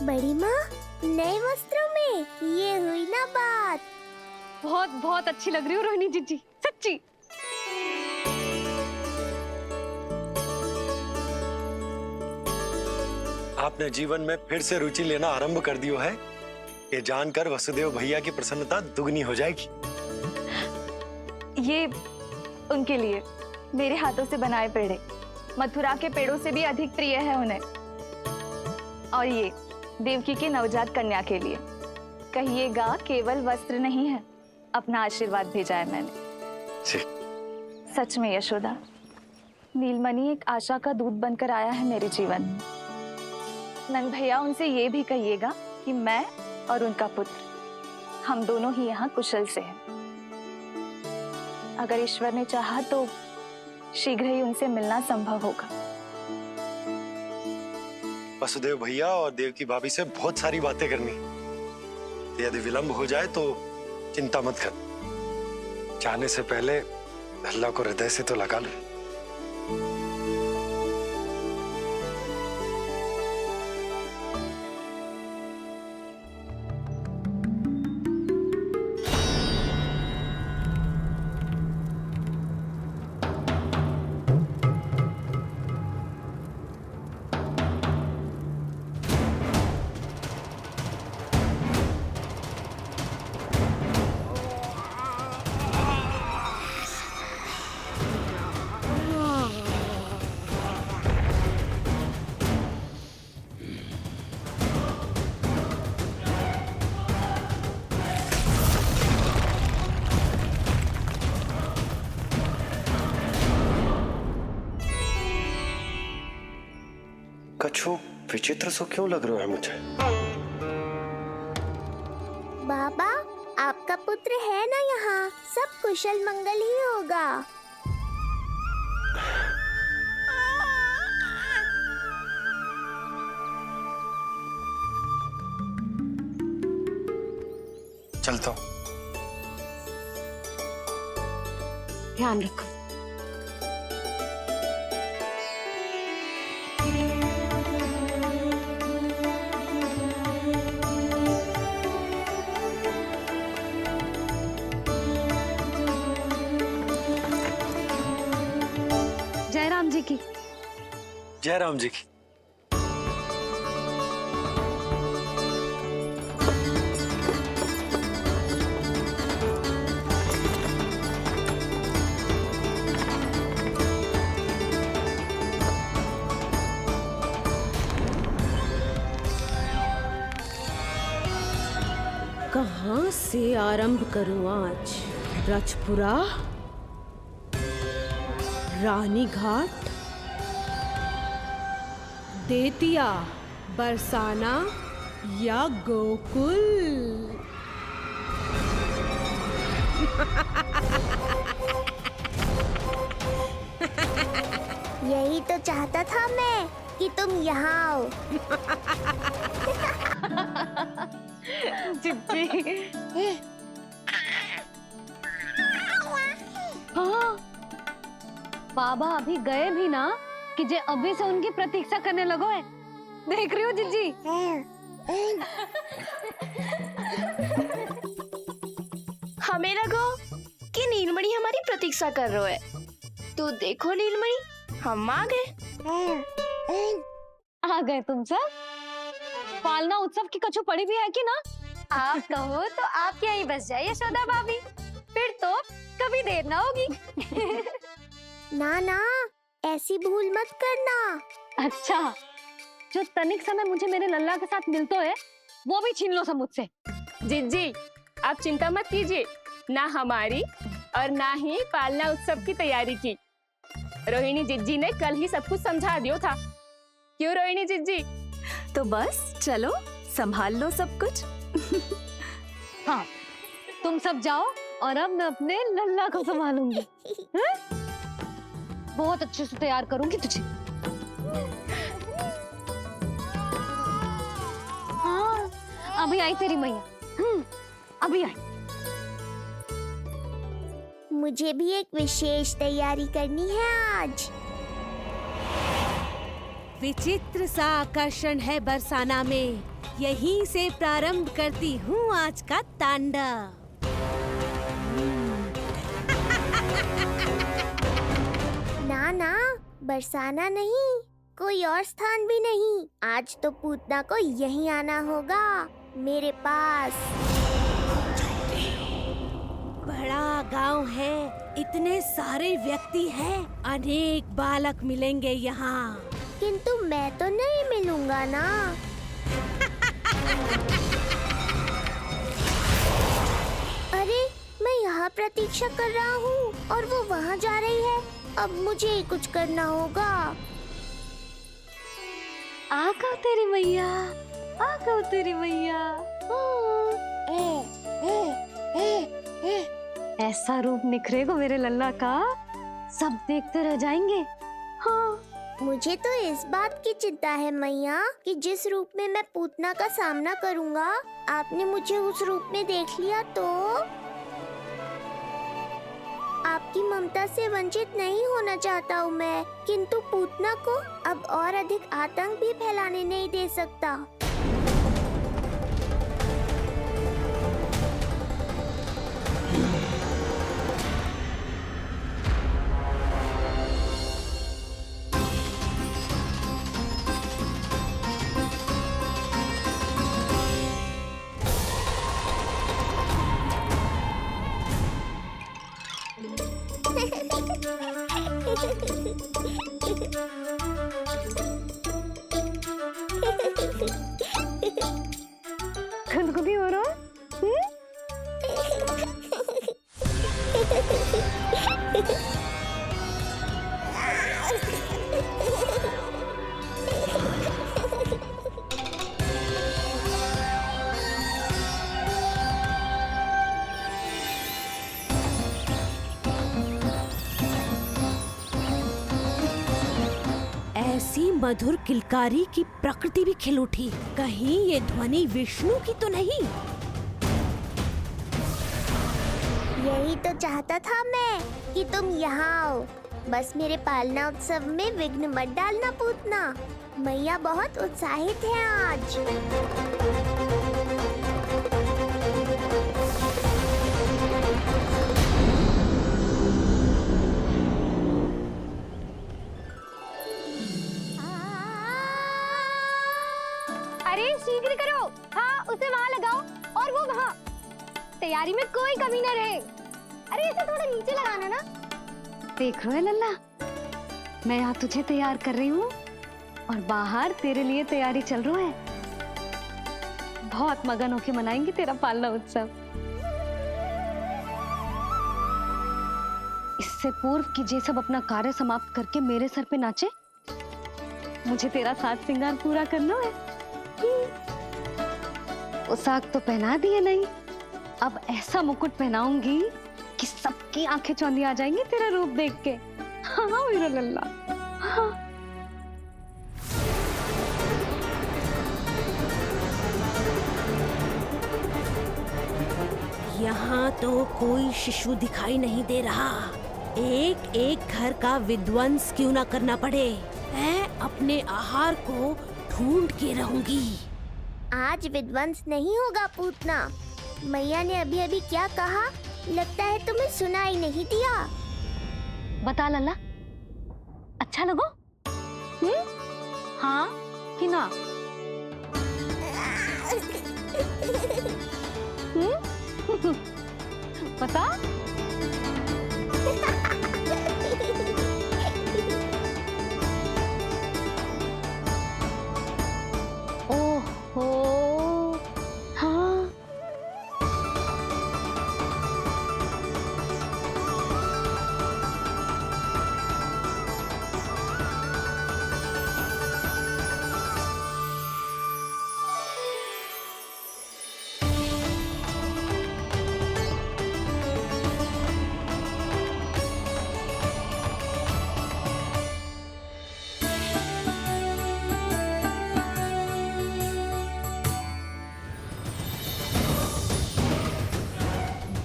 बड़ी माँ, नए वस्त्रों में ये हुई ना बात। बहुत बहुत अच्छी लग रही हो रोहिणी जीजी, सच्ची। आपने जीवन में फिर से रुचि लेना आरंभ कर दियो है, ये जानकर वसुदेव भैया की प्रसन्नता दुगनी हो जाएगी। ये उनके लिए मेरे हाथों से बनाए पेड़े मथुरा के पेड़ों से भी अधिक प्रिय है उन्हें, और ये देवकी की नवजात कन्या के लिए कहिएगा केवल वस्त्र नहीं है, अपना आशीर्वाद भेजा है मैंने। सच में यशोदा, नीलमणि एक आशा का दूत बनकर आया है मेरे जीवन में। नंद भैया, उनसे ये भी कहिएगा कि मैं और उनका पुत्र हम दोनों ही यहाँ कुशल से हैं। अगर ईश्वर ने चाहा तो शीघ्र ही उनसे मिलना संभव होगा। वसुदेव भैया और देवकी भाभी से बहुत सारी बातें करनी, यदि विलंब हो जाए तो चिंता मत कर। जाने से पहले अल्लाह को हृदय से तो लगा लो। कुछ विचित्र सो क्यों लग रहा है मुझे? बाबा, आपका पुत्र है ना यहाँ, सब कुशल मंगल ही होगा। चलता हूँ। ध्यान रखो। जय राम जी की। जय राम जी की। कहाँ से आरंभ करूं आज? ब्रजपुरा, रानी घाट, देतिया, बरसाना या गोकुल? यही तो चाहता था मैं कि तुम यहाँ आओ। हाँ, बाबा अभी गए भी ना कि जे अभी से उनकी प्रतीक्षा करने लगो है। देख रही हो जिज्जी? हमें लगो कि नीलमणि हमारी प्रतीक्षा कर रहे है। तो देखो नीलमणि, हम आ गए। आ गए तुम सब? पालना उत्सव की कछु पड़ी भी है कि ना? आप कहो तो आप यहीं बस जाइए यशोदा भाभी, फिर तो कभी देर ना होगी। ना ना, ऐसी भूल मत करना। अच्छा, जो तनिक समय मुझे मेरे लल्ला के साथ मिलते है वो भी छीन लो सब मुझसे। जिज्जी, आप चिंता मत कीजिए, ना हमारी और ना ही पालना उत्सव की तैयारी की। रोहिणी जिज्जी ने कल ही सब कुछ समझा दिया था। क्यों रोहिणी जिज्जी? तो बस चलो संभाल लो सब कुछ। हाँ, तुम सब जाओ और अब मैं अपने लल्ला को संभालूंगी। बहुत अच्छे से तैयार करूंगी तुझे। हाँ, अभी आई तेरी मैया। अभी आई। मुझे भी एक विशेष तैयारी करनी है आज। विचित्र सा आकर्षण है बरसाना में, यहीं से प्रारंभ करती हूँ आज का तांडव। ना ना, बरसाना नहीं, कोई और स्थान भी नहीं। आज तो पूतना को यहीं आना होगा, मेरे पास। बड़ा गांव है, इतने सारे व्यक्ति हैं, अनेक बालक मिलेंगे यहाँ। किंतु मैं तो नहीं मिलूंगा ना। अरे, मैं यहाँ प्रतीक्षा कर रहा हूँ और वो वहाँ जा रही है। अब मुझे ही कुछ करना होगा। आ गओ तेरी मैया, आ गओ तेरी मैया। ऐसा रूप निखरेगा मेरे लल्ला का, सब देखते रह जाएंगे। हाँ, मुझे तो इस बात की चिंता है मैया कि जिस रूप में मैं पूतना का सामना करूँगा, आपने मुझे उस रूप में देख लिया तो आपकी ममता से वंचित नहीं होना चाहता हूँ मैं, किंतु पूतना को अब और अधिक आतंक भी फैलाने नहीं दे सकता। गुदगुदी हो रहा है? मधुर किलकारी की प्रकृति भी खिल उठी। कहीं ये ध्वनि विष्णु की तो नहीं? यही तो चाहता था मैं कि तुम यहाँ आओ। बस मेरे पालना उत्सव में विघ्न मत डालना पूतना। मैया बहुत उत्साहित है आज। अरे शीघ्र करो, हाँ उसे वहाँ लगाओ और वो वहाँ। तैयारी में कोई कमी न रहे। अरे इसे थोड़ा नीचे लगाना ना। देख रहे लल्ला, मैं यहाँ तुझे तैयार कर रही हूँ और बाहर तेरे लिए तैयारी चल रहा है। बहुत मगन होके मनाएंगे तेरा पालना उत्सव। इससे पूर्व कि जे सब अपना कार्य समाप्त करके मेरे सर पे नाचे, मुझे तेरा साज श्रृंगार पूरा करना है। पोशाक तो पहना दिए नहीं, अब ऐसा मुकुट पहनाऊंगी कि सबकी आंखें चौंधी आ जाएंगी तेरा रूप देख के। हाँ मेरा लल्ला, हाँ। यहाँ तो कोई शिशु दिखाई नहीं दे रहा। एक एक घर का विध्वंस क्यों ना करना पड़े, मैं अपने आहार को ढूंढ के रहूंगी। आज विध्वंस नहीं होगा पूतना। मैया ने अभी अभी क्या कहा, लगता है तुम्हें सुनाई नहीं दिया। बता लल्ला, अच्छा लगो? हाँ कि ना? बता। ओहो, हाँ।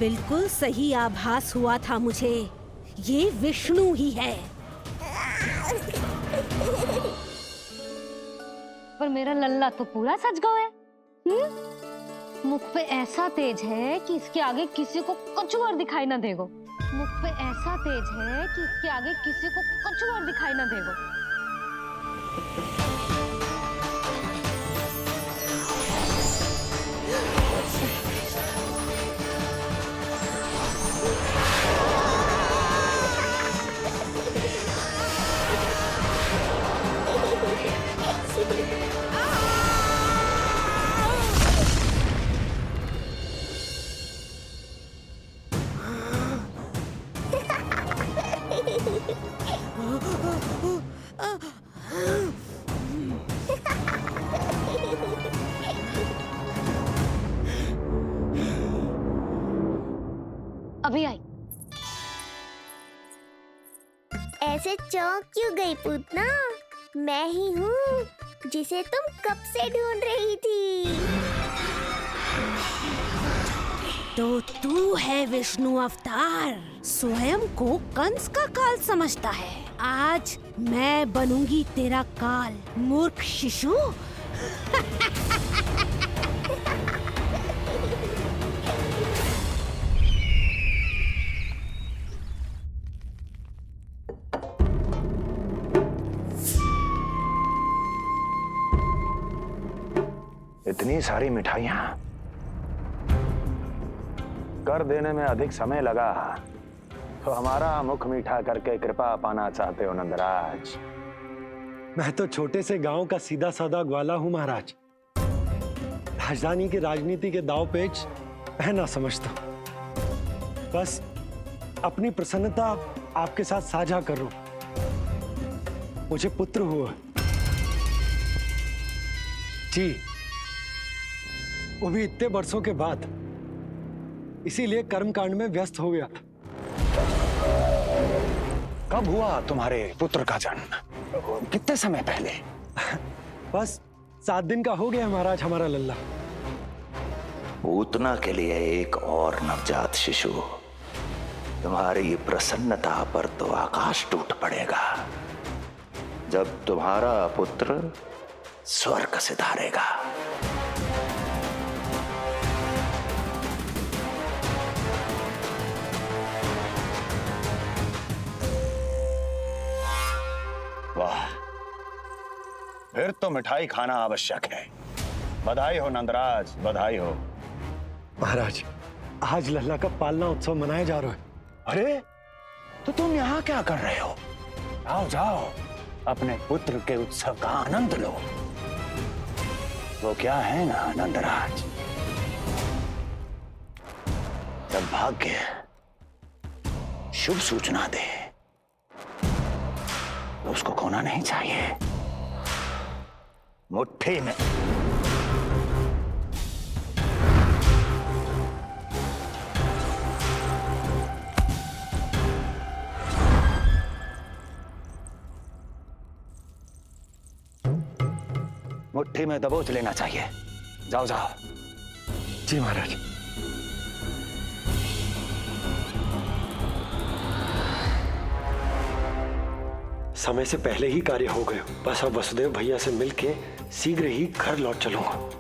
बिल्कुल सही आभास हुआ था मुझे, ये विष्णु ही है। पर मेरा लल्ला तो पूरा सज गया है। मुख पे ऐसा तेज है कि इसके आगे किसी को कुछ और दिखाई ना देगो। मुख पे ऐसा तेज है कि इसके आगे किसी को कुछ और दिखाई ना देगो। अभी आई। ऐसे चौंक क्यों गई पूतना? मैं ही हूँ जिसे तुम कब से ढूंढ रही थी। तो तू है विष्णु अवतार, स्वयं को कंस का काल समझता है। आज मैं बनूंगी तेरा काल, मूर्ख शिशु। इतनी सारी मिठाइयां कर देने में अधिक समय लगा तो हमारा मुख मीठा करके कृपा पाना चाहते हो नंदराज? मैं तो छोटे से गांव का सीधा साधा ग्वाला हूं महाराज। राजधानी की राजनीति के दाव पेच मैं ना समझता। बस अपनी प्रसन्नता आपके साथ साझा कर रहा हूं। मुझे पुत्र हुआ जी, वो भी इतने वर्षों के बाद, इसीलिए कर्मकांड में व्यस्त हो गया। कब हुआ तुम्हारे पुत्र का जन्म? कितने समय पहले? बस 7 दिन का हो गया महाराज हमारा लल्ला। पूतना के लिए एक और नवजात शिशु, तुम्हारी प्रसन्नता पर तो आकाश टूट पड़ेगा जब तुम्हारा पुत्र स्वर्ग सिधारेगा। वाह, फिर तो मिठाई खाना आवश्यक है। बधाई हो नंदराज, बधाई हो। महाराज, आज लल्ला का पालना उत्सव मनाया जा रहा है। अरे, तो तुम यहाँ क्या कर रहे हो? जाओ जाओ, अपने पुत्र के उत्सव का आनंद लो। वो क्या है ना नंदराज, जब भाग्य शुभ सूचना दे तो उसको खोना नहीं चाहिए। मुट्ठी में मुट्ठी में दबोच लेना चाहिए। जाओ जाओ। जी महाराज। समय से पहले ही कार्य हो गए। बस अब वसुदेव भैया से मिलके शीघ्र ही घर लौट चलूंगा।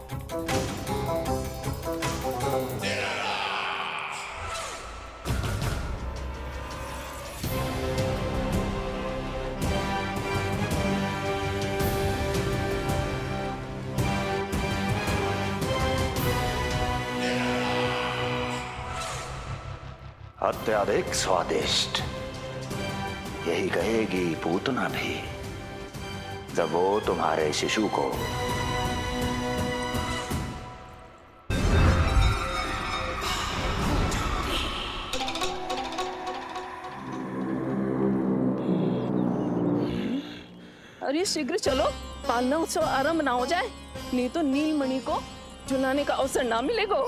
अत्यधिक स्वादिष्ट, यही कहेगी पूतना भी जब वो तुम्हारे शिशु को अरे शीघ्र चलो, पालना उत्सव आरंभ ना हो जाए, नहीं तो नीलमणि को झुलाने का अवसर ना मिलेगा।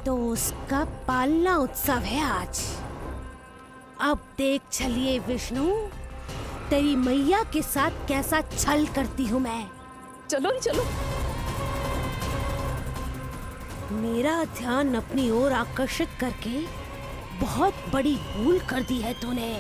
तो उसका पालना उत्सव है आज। अब देख चलिए विष्णु, तेरी मैया के साथ कैसा छल करती हूँ मैं। चलो चलो। मेरा ध्यान अपनी ओर आकर्षित करके बहुत बड़ी भूल कर दी है तूने।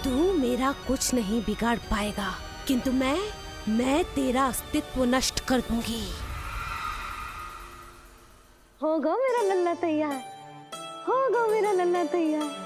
तू मेरा कुछ नहीं बिगाड़ पाएगा, किंतु मैं तेरा अस्तित्व नष्ट कर दूंगी। होगा मेरा लल्ला तैयार, होगा मेरा लल्ला तैयार।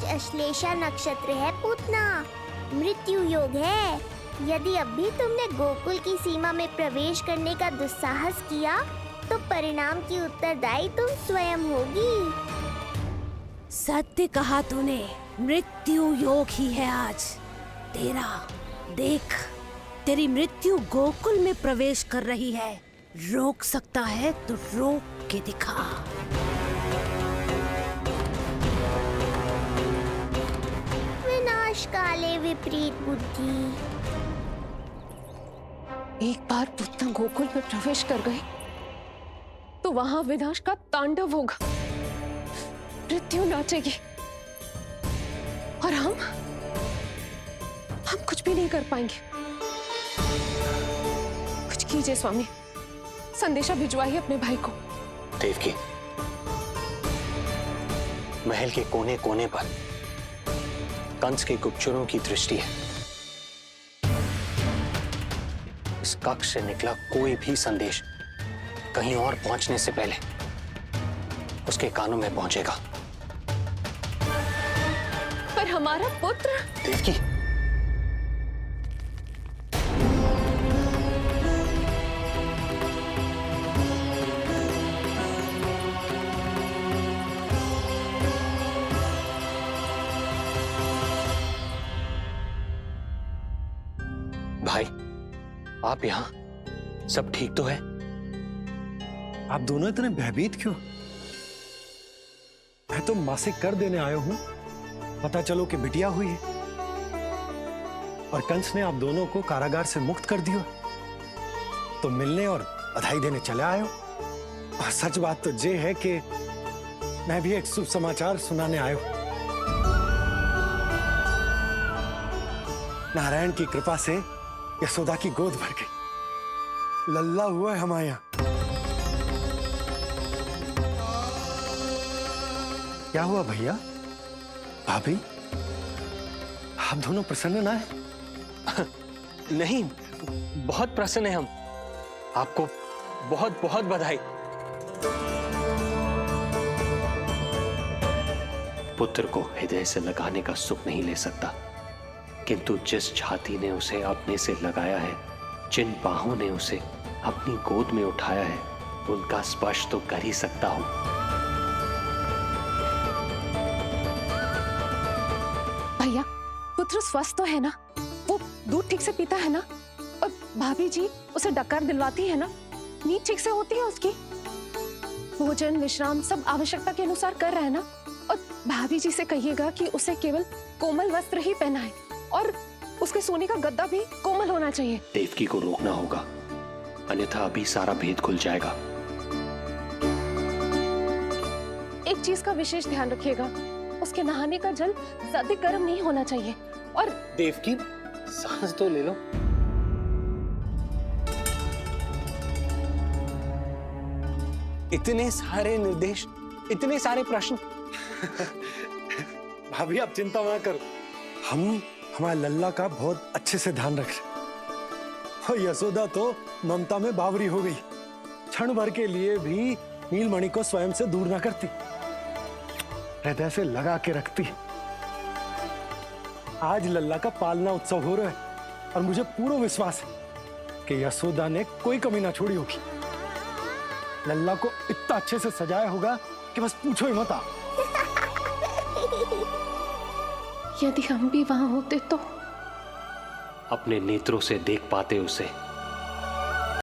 अश्लेषा नक्षत्र है पूतना, मृत्यु योग है। यदि अब भी तुमने गोकुल की सीमा में प्रवेश करने का दुस्साहस किया तो परिणाम की उत्तरदायी तुम स्वयं होगी। सत्य कहा तूने, मृत्यु योग ही है आज तेरा। देख, तेरी मृत्यु गोकुल में प्रवेश कर रही है। रोक सकता है तो रोक के दिखा। विनाश काले विपरीत बुद्धि। एक बार पूतना गोकुल में प्रवेश कर गए तो वहां विनाश का तांडव होगा, मृत्यु नाचेगी और हम कुछ भी नहीं कर पाएंगे। कुछ कीजिए स्वामी, संदेशा भिजवाइए अपने भाई को। देवकी, महल के कोने कोने पर कंस के गुप्तचरों की दृष्टि है। इस कक्ष से निकला कोई भी संदेश कहीं और पहुंचने से पहले उसके कानों में पहुंचेगा। पर हमारा पुत्र। देवकी, भाई आप यहाँ सब ठीक तो है? आप दोनों इतने भयभीत क्यों? मैं तो मासिक कर देने आया हूं, पता चलो कि बिटिया हुई है और कंस ने आप दोनों को कारागार से मुक्त कर दिया, तो मिलने और बधाई देने चले आए हो। और सच बात तो ये है कि मैं भी एक शुभ समाचार सुनाने आया हूं। नारायण की कृपा से यशोदा की गोद भर गई, लल्ला हुआ है हमारे यहाँ। क्या हुआ भैया, भाभी, आप दोनों प्रसन्न ना है? नहीं, बहुत प्रसन्न है हम। आपको बहुत बहुत बधाई। पुत्र को हृदय से लगाने का सुख नहीं ले सकता, किंतु जिस छाती ने उसे अपने से लगाया है, जिन बाहों ने उसे अपनी गोद में उठाया है, उनका स्पर्श तो कर ही सकता हूं। भैया, पुत्र स्वस्थ तो है ना? वो दूध ठीक से पीता है ना? और भाभी जी उसे डकार दिलवाती है ना? नींद ठीक से होती है उसकी? भोजन विश्राम सब आवश्यकता के अनुसार कर रहा है ना? और भाभी जी से कहिएगा कि उसे केवल कोमल वस्त्र ही पहनाए और उसके सोने का गद्दा भी कोमल होना चाहिए। देवकी को रोकना होगा, अन्यथा अभी सारा भेद खुल जाएगा। एक चीज का विशेष ध्यान रखिएगा, उसके नहाने का जल ज्यादा गर्म नहीं होना चाहिए। और देवकी, सांस तो ले लो। इतने सारे निर्देश, इतने सारे प्रश्न। भाभी आप चिंता ना करो, हम हमारे लल्ला का बहुत अच्छे से ध्यान रख रहे। और यशोदा तो ममता में बावरी हो गई, क्षण भर के लिए भी नीलमणि को स्वयं से दूर ना करती, हृदय से लगा के रखती। आज लल्ला का पालना उत्सव हो रहा है और मुझे पूरा विश्वास है कि यशोदा ने कोई कमी ना छोड़ी होगी। लल्ला को इतना अच्छे से सजाया होगा कि बस पूछो ही मत। यदि हम भी वहां होते तो? अपने नेत्रों से देख पाते उसे,